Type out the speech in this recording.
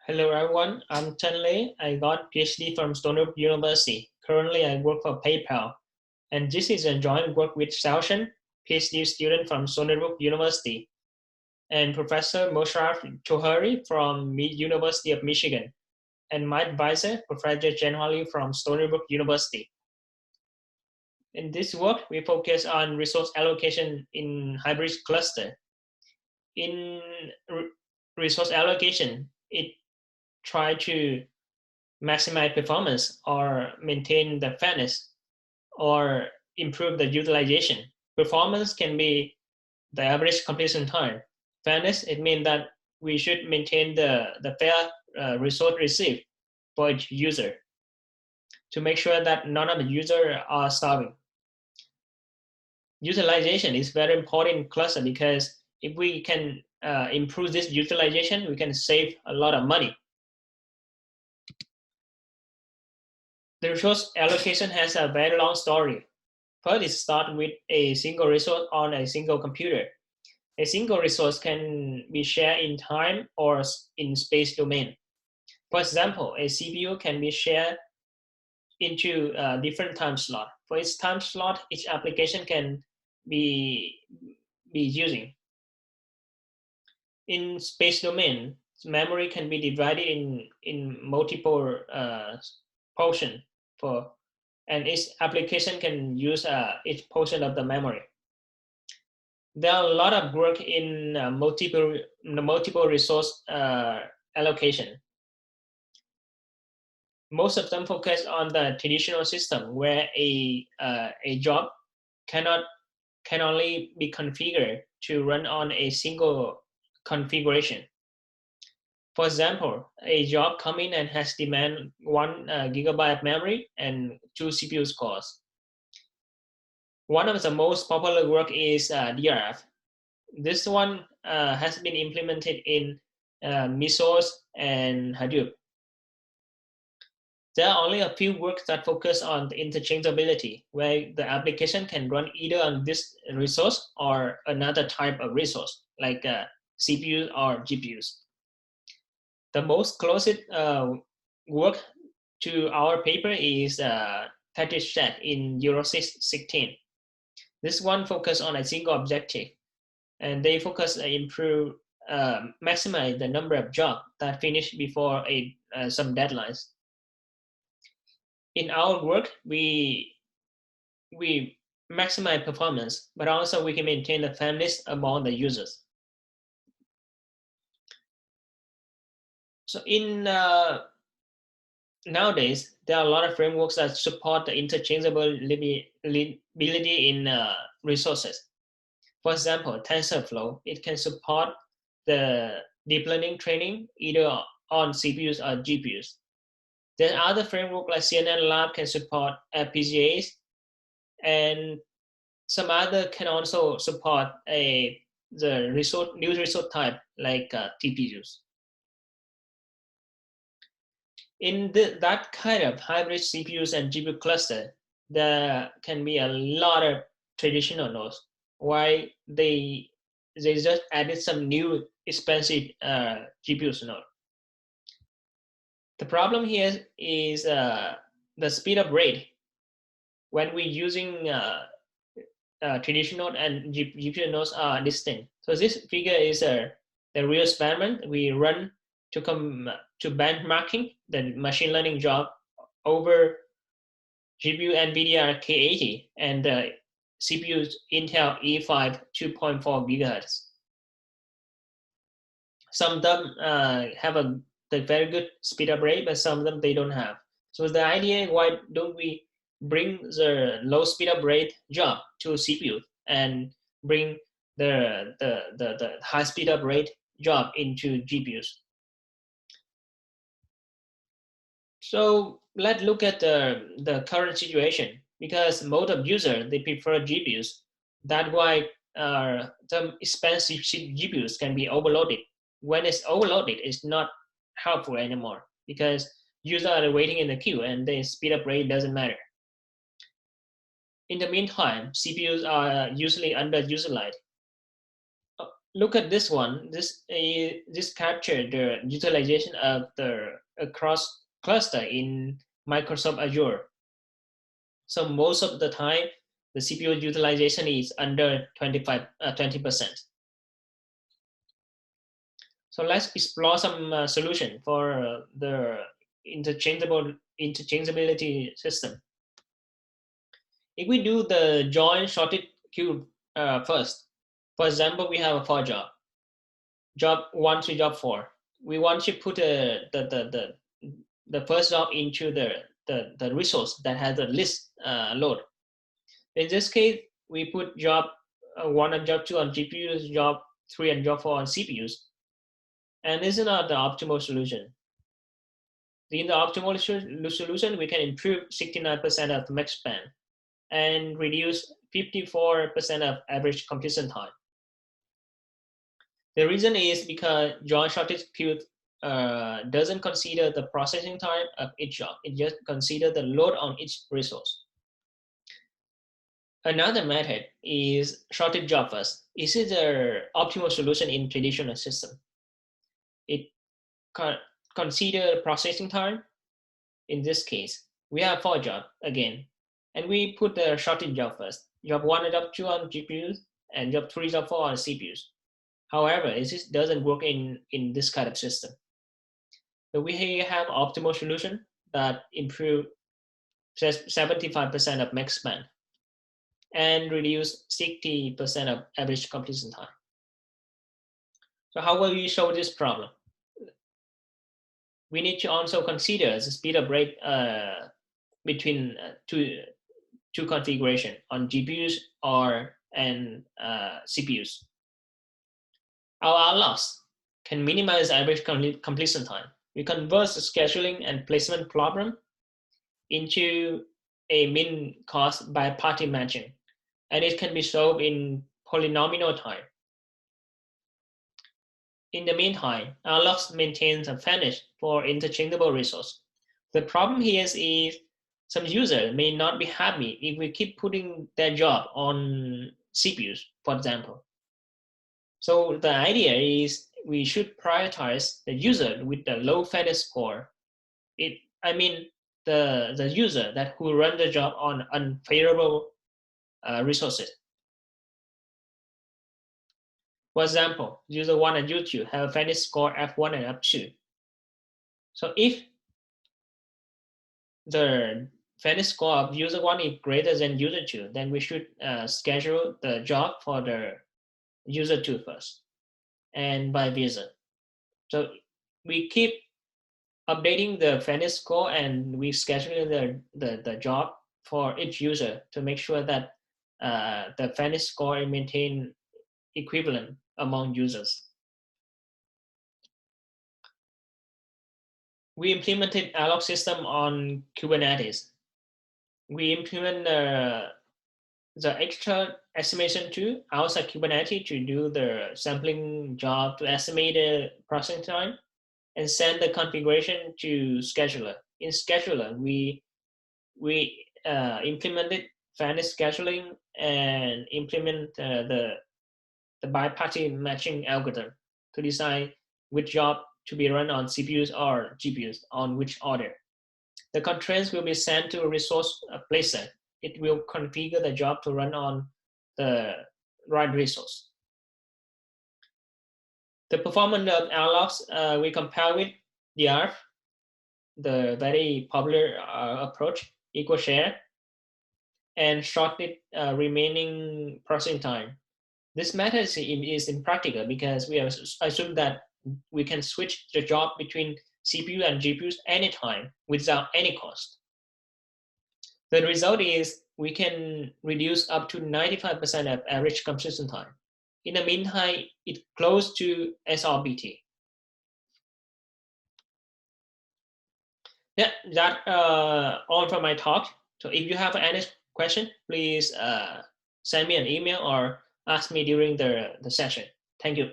Hello everyone, I'm Chen Lei. I got PhD from Stony University. Currently, I work for PayPal. And this is a joint work with Xiao, PhD student from Stony University, and Professor Mosharaf Chowdhury from University of Michigan, and my advisor, Professor Zhenhua from Stony University. In this work, we focus on resource allocation in hybrid cluster. In resource allocation, it try to maximize performance or maintain the fairness or improve the utilization. Performance can be the average completion time. Fairness, it means that we should maintain the fair resource received for each user to make sure that none of the users are starving. Utilization is very important in cluster because if we can improve this utilization, we can save a lot of money. The resource allocation has a very long story. First, it starts with a single resource on a single computer. A single resource can be shared in time or in space domain. For example, a CPU can be shared into different time slot. For each time slot, each application can be using. In space domain, memory can be divided in multiple portions and each application can use each portion of the memory. There are a lot of work in multiple resource allocation. Most of them focus on the traditional system where a job can only be configured to run on a single configuration. For example, a job come in and has demand 1 gigabyte of memory and 2 CPU cores. One of the most popular work is DRF. This one has been implemented in Mesos and Hadoop. There are only a few works that focus on the interchangeability, where the application can run either on this resource or another type of resource, like CPUs or GPUs. The most closest work to our paper is Chat in Euro 16. This one focus on a single objective, and they focus improve, maximize the number of jobs that finish before some deadlines. In our work, we maximize performance, but also we can maintain the fairness among the users. So in nowadays, there are a lot of frameworks that support the interchangeability in resources. For example, TensorFlow, it can support the deep learning training either on CPUs or GPUs. Then other framework like CNN Lab can support FPGAs, and some other can also support the new resource type like TPUs. In that kind of hybrid CPUs and GPU cluster, there can be a lot of traditional nodes. Why they just added some new expensive GPUs node. The problem here is the speed up rate. When we're using traditional and GPU nodes are distinct. So this figure is the real experiment we run to benchmarking the machine learning job over GPU NVIDIA K80 and CPU Intel E5 2.4 gigahertz. Some of them have the very good speed up rate, but some of them they don't have. So the idea, why don't we bring the low speed up rate job to CPU and bring the high speed up rate job into GPUs? So let's look at the current situation, because most of users, they prefer GPUs. That's why some expensive GPUs can be overloaded. When it's overloaded, it's not helpful anymore because users are waiting in the queue and the speed up rate doesn't matter. In the meantime, CPUs are usually underutilized. look at this one. This captured the utilization of the across cluster in Microsoft Azure. So most of the time, the CPU utilization is under 20%. So let's explore some solution for the interchangeability system. If we do the join shorted queue first, for example, we have a for job 1 to job 4. We want to put the first job into the resource that has the least load. In this case, we put job 1 and job 2 on GPUs, job 3 and job 4 on CPUs. And this is not the optimal solution. In the optimal solution, we can improve 69% of max span and reduce 54% of average completion time. The reason is because join shorted queue doesn't consider the processing time of each job. It just considers the load on each resource. Another method is shorted job first. This is the optimal solution in traditional system. It consider processing time. In this case, we have 4 jobs again, and we put the shorted job first. Job 1 and job 2 on GPUs, and job 3, job 4 on CPUs. However, it just doesn't work in this kind of system. So we have optimal solution that improve 75% of max span and reduce 60% of average completion time. So how will we solve this problem? We need to also consider the speed of rate between two configuration on GPUs and CPUs. Our AlloX can minimize average completion time. We convert the scheduling and placement problem into a min cost by party matching, and it can be solved in polynomial time. In the meantime, AlloX maintains a finish for interchangeable resource. The problem here is some users may not be happy if we keep putting their job on CPUs, for example. So the idea is we should prioritize the user with the low fairness score. The user who run the job on unfavorable resources. For example, user 1 and user 2 have a fairness score F1 and F2. So if the fairness score of user 1 is greater than user 2, then we should schedule the job for the user 2 first, and vice versa. So we keep updating the fairness score, and we schedule the job for each user to make sure that the fairness score is maintained equivalent among users. We implemented AlloX system on Kubernetes. We implement the extra estimation tool outside Kubernetes to do the sampling job to estimate the processing time and send the configuration to scheduler. In scheduler, we implemented fairness scheduling and implement the bi-party matching algorithm to decide which job to be run on CPUs or GPUs on which order. The constraints will be sent to a resource placer. It will configure the job to run on the right resource. The performance of AlloX, we compare with DRF, the very popular approach, equal share, and shorted remaining processing time. This method is impractical because we have assumed that we can switch the job between CPU and GPUs anytime without any cost. The result is we can reduce up to 95% of average completion time. In the meantime, it's close to SRBT. Yeah, that's all for my talk. So if you have any question, please send me an email or ask me during the session. Thank you.